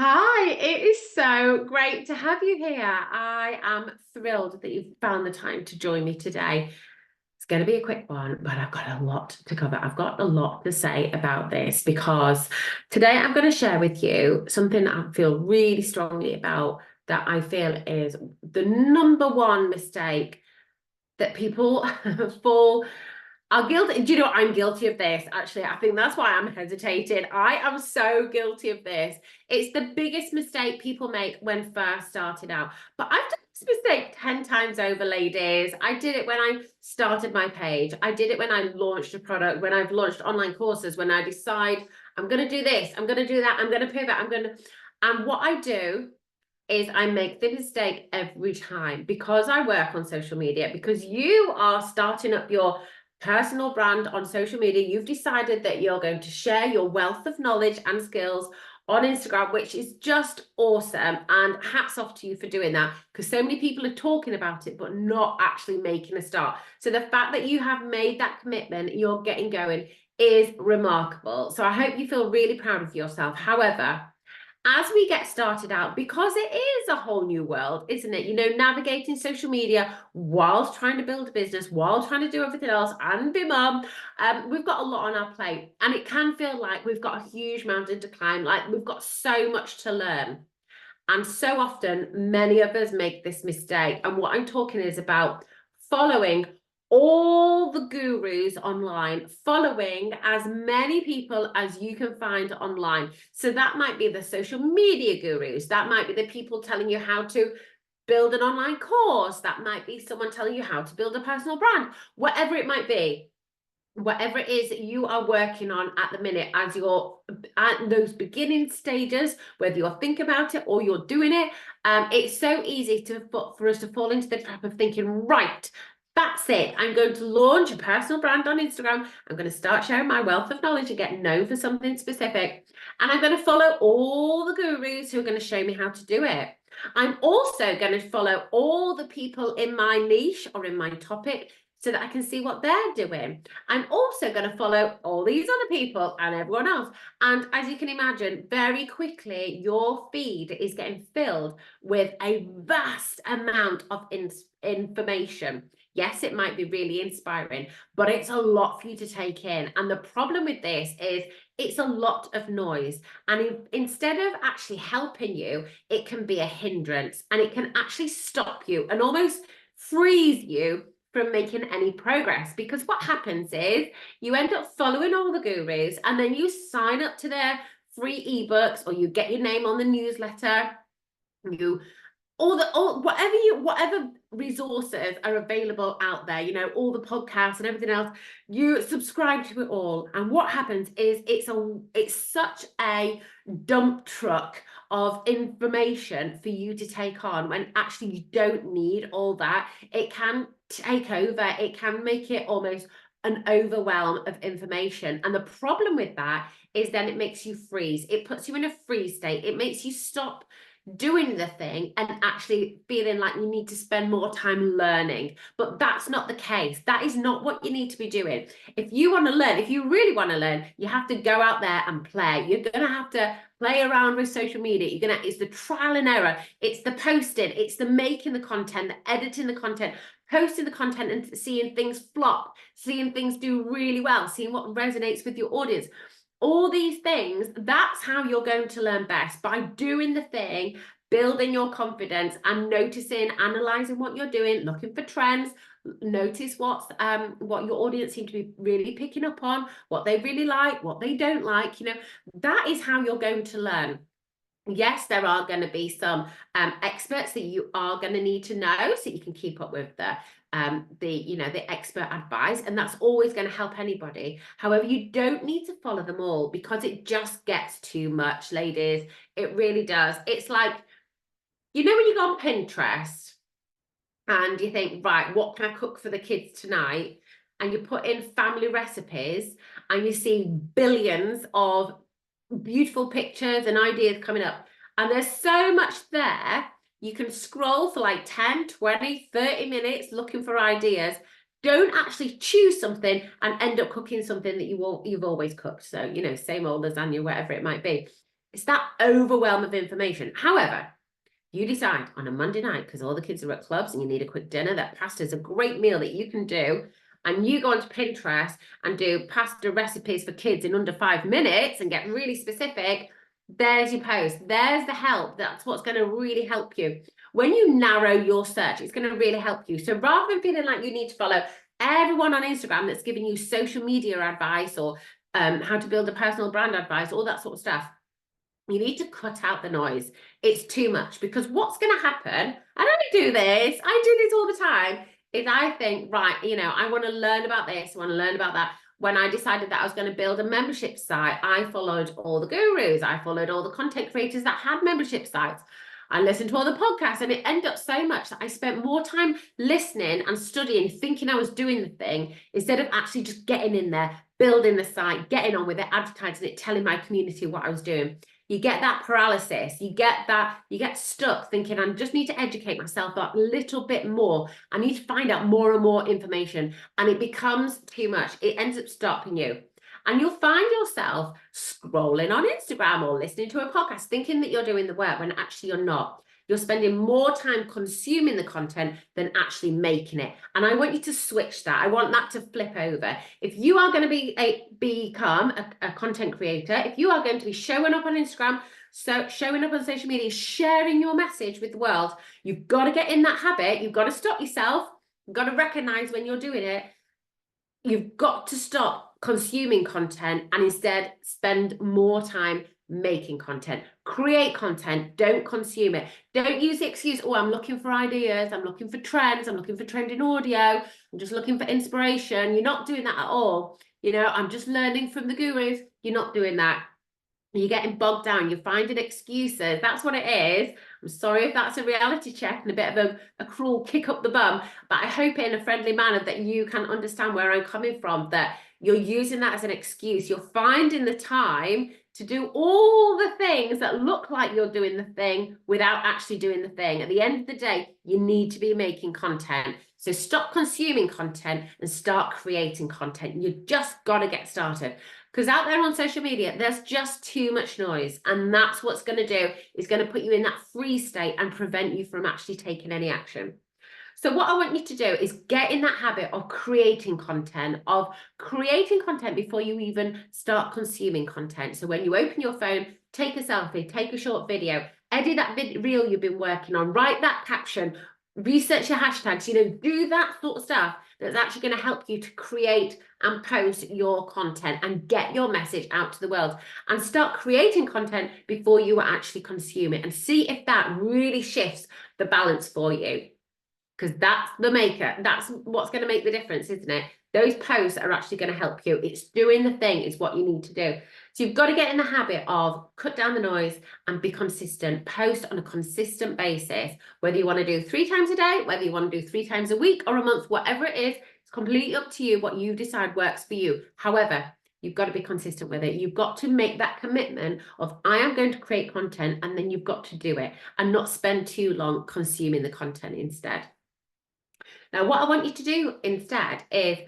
Hi, it is so great to have you here. I am thrilled that you've found the time to join me today. It's going to be a quick one, but I've got a lot to cover. I've got a lot to say about this because today I'm going to share with you something that I feel really strongly about that I feel is the number one mistake that people fall are guilty. Do you know what? I'm guilty of this, actually. I think that's why I'm hesitating. I am so guilty of this. It's the biggest mistake people make when first started out. But I've done this mistake 10 times over, ladies. I did it when I started my page. I did it when I launched a product, when I've launched online courses, when I decide I'm going to do this, I'm going to do that, I'm going to pivot, And what I do is I make the mistake every time because I work on social media, because you are starting up your personal brand on social media. You've decided that you're going to share your wealth of knowledge and skills on Instagram, which is just awesome. And hats off to you for doing that, because so many people are talking about it, but not actually making a start. So the fact that you have made that commitment, you're getting going, is remarkable. So I hope you feel really proud of yourself. However, as we get started out, because it is a whole new world, isn't it? You know, navigating social media whilst trying to build a business, while trying to do everything else and be mum, we've got a lot on our plate. And it can feel like we've got a huge mountain to climb, like we've got so much to learn. And so often, many of us make this mistake. And what I'm talking is about following all the gurus online, following as many people as you can find online. So that might be the social media gurus, that might be the people telling you how to build an online course, that might be someone telling you how to build a personal brand, whatever it might be. Whatever it is that you are working on at the minute, as you're at those beginning stages, whether you're thinking about it or you're doing it, it's so easy for us to fall into the trap of thinking, right, that's it. I'm going to launch a personal brand on Instagram. I'm going to start sharing my wealth of knowledge and get known for something specific. And I'm going to follow all the gurus who are going to show me how to do it. I'm also going to follow all the people in my niche or in my topic so that I can see what they're doing. I'm also going to follow all these other people and everyone else. And as you can imagine, very quickly, your feed is getting filled with a vast amount of information. Yes, it might be really inspiring, but it's a lot for you to take in. And the problem with this is it's a lot of noise. And instead of actually helping you, it can be a hindrance, and it can actually stop you and almost freeze you from making any progress. Because what happens is you end up following all the gurus, and then you sign up to their free ebooks, or you get your name on the newsletter, you whatever resources are available out there, you know, all the podcasts and everything else, you subscribe to it all. And what happens is it's such a dump truck of information for you to take on, when actually you don't need all that. It can take over, it can make it almost an overwhelm of information. And the problem with that is then it makes you freeze. It puts you in a freeze state. It makes you stop doing the thing and actually feeling like you need to spend more time learning. But that's not the case. That is not what you need to be doing. If you want to learn, if you really want to learn, you have to go out there and play. You're going to have to play around with social media. It's the trial and error. It's the posting. It's the making the content, the editing the content, posting the content and seeing things flop, seeing things do really well, seeing what resonates with your audience. All these things, that's how you're going to learn best, by doing the thing, building your confidence and noticing, analyzing what you're doing, looking for trends, notice what your audience seem to be really picking up on, what they really like, what they don't like. You know, that is how you're going to learn. Yes, there are going to be some experts that you are going to need to know so you can keep up with the expert advice, and that's always going to help anybody. However, you don't need to follow them all, because it just gets too much, ladies. It really does. It's like, you know, when you go on Pinterest and you think, right, what can I cook for the kids tonight? And you put in family recipes and you see billions of beautiful pictures and ideas coming up. And there's so much there. You can scroll for like 10, 20, 30 minutes looking for ideas. Don't actually choose something and end up cooking something that you've always cooked. So, you know, same old lasagna, whatever it might be. It's that overwhelm of information. However, you decide on a Monday night, because all the kids are at clubs and you need a quick dinner, that pasta is a great meal that you can do. And you go onto Pinterest and do pasta recipes for kids in under 5 minutes and get really specific. There's your post. There's the help. That's what's going to really help you. When you narrow your search, it's going to really help you. So rather than feeling like you need to follow everyone on Instagram that's giving you social media advice or how to build a personal brand advice, all that sort of stuff, you need to cut out the noise. It's too much, because what's going to happen, and I do this all the time, is I think, right, I want to learn about this, I want to learn about that. When I decided that I was going to build a membership site, I followed all the gurus, I followed all the content creators that had membership sites. I listened to all the podcasts, and it ended up so much that I spent more time listening and studying, thinking I was doing the thing, instead of actually just getting in there, building the site, getting on with it, advertising it, telling my community what I was doing. You get that paralysis, you get stuck thinking, I just need to educate myself a little bit more. I need to find out more and more information, and it becomes too much. It ends up stopping you. And you'll find yourself scrolling on Instagram or listening to a podcast, thinking that you're doing the work when actually you're not. You're spending more time consuming the content than actually making it. And I want you to switch that. I want that to flip over. If you are going to become a content creator, if you are going to be showing up on Instagram, so showing up on social media, sharing your message with the world, you've got to get in that habit. You've got to stop yourself. You've got to recognize when you're doing it. You've got to stop consuming content and instead spend more time making content. Create content, don't consume it. Don't use the excuse, oh, I'm looking for ideas, I'm looking for trends, I'm looking for trending audio, I'm just looking for inspiration. You're not doing that at all. I'm just learning from the gurus. You're not doing that. You're getting bogged down. You're finding excuses. That's what it is. I'm sorry if that's a reality check and a bit of a cruel kick up the bum, but I hope in a friendly manner that you can understand where I'm coming from, that you're using that as an excuse. You're finding the time to do all the things that look like you're doing the thing without actually doing the thing. At the end of the day, you need to be making content. So stop consuming content and start creating content. You just got to get started. Because out there on social media, there's just too much noise. And that's what's going to do, is going to put you in that freeze state and prevent you from actually taking any action. So what I want you to do is get in that habit of creating content before you even start consuming content. So when you open your phone, take a selfie, take a short video, edit that reel you've been working on, write that caption, research your hashtags, do that sort of stuff that's actually going to help you to create and post your content and get your message out to the world, and start creating content before you actually consume it, and see if that really shifts the balance for you. Because that's the maker. That's what's going to make the difference, isn't it? Those posts are actually going to help you. It's doing the thing is what you need to do. So you've got to get in the habit of cut down the noise and be consistent. Post on a consistent basis, whether you want to do 3 times a day, whether you want to do 3 times a week or a month, whatever it is, it's completely up to you what you decide works for you. However, you've got to be consistent with it. You've got to make that commitment of, I am going to create content, and then you've got to do it and not spend too long consuming the content instead. Now, what I want you to do instead is,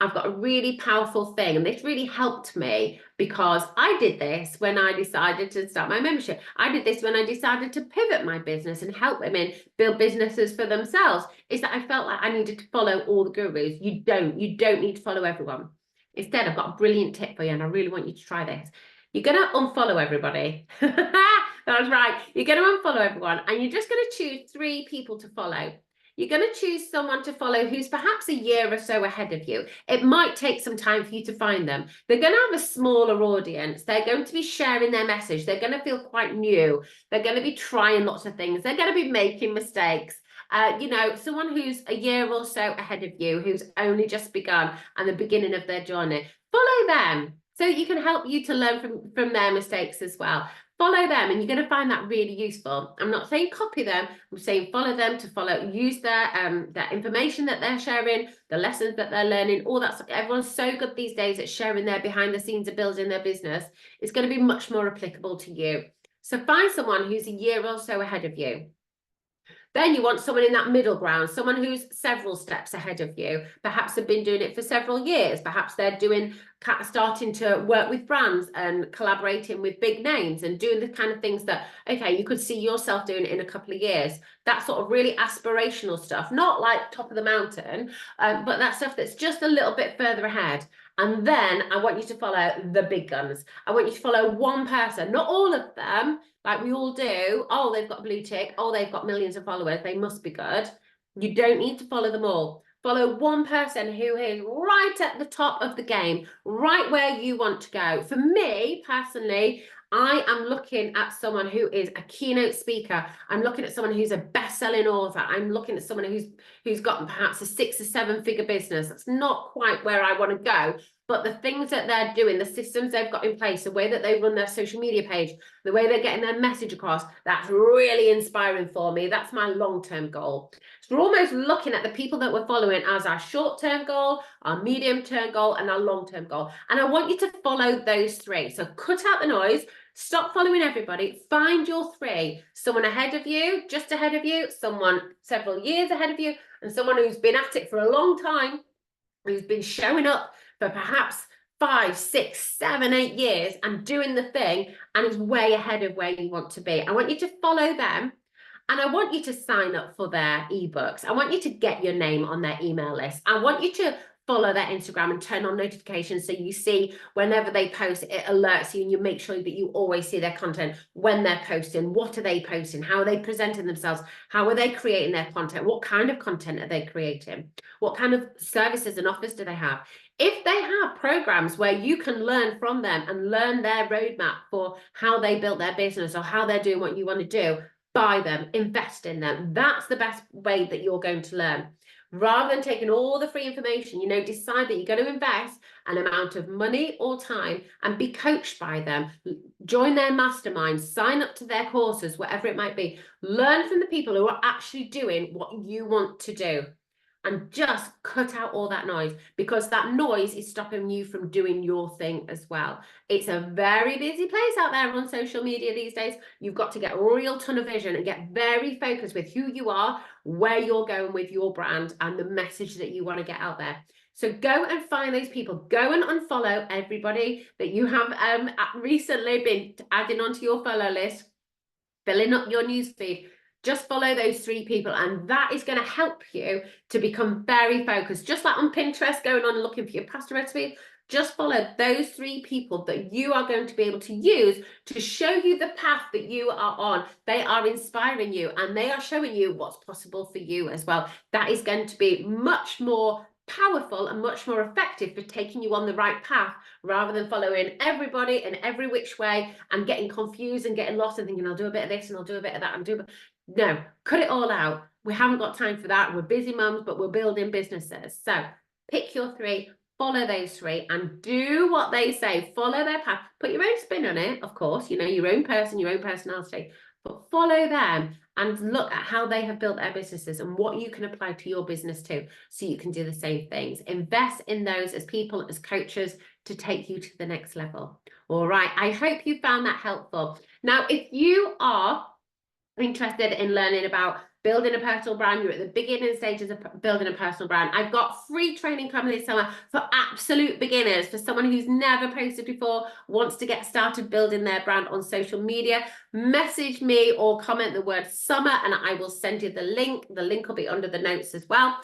I've got a really powerful thing, and this really helped me because I did this when I decided to start my membership. I did this when I decided to pivot my business and help women build businesses for themselves. Is that I felt like I needed to follow all the gurus. You don't need to follow everyone. Instead, I've got a brilliant tip for you, and I really want you to try this. You're going to unfollow everybody. That's right. You're going to unfollow everyone, and you're just going to choose 3 people to follow. You're going to choose someone to follow who's perhaps a year or so ahead of you. It might take some time for you to find them. They're going to have a smaller audience. They're going to be sharing their message. They're going to feel quite new. They're going to be trying lots of things. They're going to be making mistakes. Someone who's a year or so ahead of you, who's only just begun and the beginning of their journey. Follow them so you can help you to learn from their mistakes as well. Follow them, and you're going to find that really useful. I'm not saying copy them. I'm saying follow them, use their information that they're sharing, the lessons that they're learning, all that stuff. Everyone's so good these days at sharing their behind the scenes of building their business. It's going to be much more applicable to you. So find someone who's a year or so ahead of you. Then you want someone in that middle ground, someone who's several steps ahead of you. Perhaps they've been doing it for several years. Perhaps they're starting to work with brands and collaborating with big names and doing the kind of things that, okay, you could see yourself doing it in a couple of years. That sort of really aspirational stuff, not like top of the mountain, but that stuff that's just a little bit further ahead. And then I want you to follow the big guns. I want you to follow one person, not all of them, like we all do. Oh, they've got a blue tick. Oh, they've got millions of followers. They must be good. You don't need to follow them all. Follow one person who is right at the top of the game, right where you want to go. For me, personally, I am looking at someone who is a keynote speaker. I'm looking at someone who's a best-selling author. I'm looking at someone who's got perhaps a 6 or 7 figure business. That's not quite where I want to go. But the things that they're doing, the systems they've got in place, the way that they run their social media page, the way they're getting their message across, that's really inspiring for me. That's my long-term goal. So we're almost looking at the people that we're following as our short-term goal, our medium-term goal, and our long-term goal. And I want you to follow those 3. So cut out the noise, stop following everybody, find your 3. Someone ahead of you, just ahead of you, someone several years ahead of you, and someone who's been at it for a long time, who's been showing up for perhaps 5, 6, 7, 8 years and doing the thing and is way ahead of where you want to be. I want you to follow them, and I want you to sign up for their ebooks. I want you to get your name on their email list. I want you to follow their Instagram and turn on notifications so you see whenever they post, it alerts you, and you make sure that you always see their content when they're posting. What are they posting? How are they presenting themselves? How are they creating their content? What kind of content are they creating? What kind of services and offers do they have? If they have programs where you can learn from them and learn their roadmap for how they built their business or how they're doing what you want to do, buy them, invest in them. That's the best way that you're going to learn. Rather than taking all the free information, decide that you're going to invest an amount of money or time and be coached by them. Join their masterminds, sign up to their courses, whatever it might be. Learn from the people who are actually doing what you want to do. And just cut out all that noise, because that noise is stopping you from doing your thing as well. It's a very busy place out there on social media these days. You've got to get a real ton of vision and get very focused with who you are, where you're going with your brand, and the message that you want to get out there. So go and find those people. Go and unfollow everybody that you have recently been adding onto your follow list, filling up your newsfeed. Just follow those 3 people, and that is going to help you to become very focused. Just like on Pinterest, going on and looking for your pasta recipe, just follow those 3 people that you are going to be able to use to show you the path that you are on. They are inspiring you, and they are showing you what's possible for you as well. That is going to be much more powerful and much more effective for taking you on the right path, rather than following everybody in every which way and getting confused and getting lost and thinking, I'll do a bit of this and I'll do a bit of that and do a bit. No, cut it all out. We haven't got time for that. We're busy mums, but we're building businesses. So pick your 3, follow those 3, and do what they say. Follow their path. Put your own spin on it, of course, your own person, your own personality, but follow them and look at how they have built their businesses and what you can apply to your business too, so you can do the same things. Invest in those as people, as coaches, to take you to the next level. All right, I hope you found that helpful. Now, if you are interested in learning about building a personal brand, you're at the beginning stages of building a personal brand, I've got free training coming this summer for absolute beginners, for someone who's never posted before, wants to get started building their brand on social media. Message me or comment the word summer and I will send you the link. The link will be under the notes as well.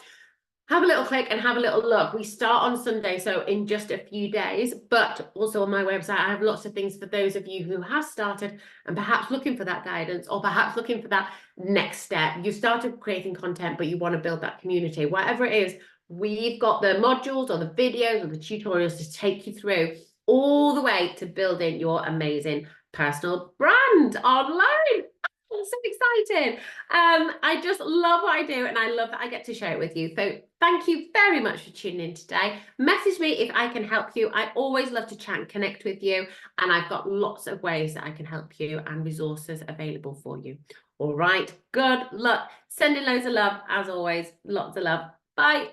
Have a little click and have a little look. We start on Sunday, so in just a few days, but also on my website, I have lots of things for those of you who have started and perhaps looking for that guidance, or perhaps looking for that next step. You started creating content, but you want to build that community. Whatever it is, we've got the modules or the videos or the tutorials to take you through all the way to building your amazing personal brand online. I'm so excited. I just love what I do, and I love that I get to share it with you. So thank you very much for tuning in today. Message me if I can help you. I always love to chat and connect with you, and I've got lots of ways that I can help you and resources available for you. All right, good luck. Sending loads of love, as always. Lots of love. Bye.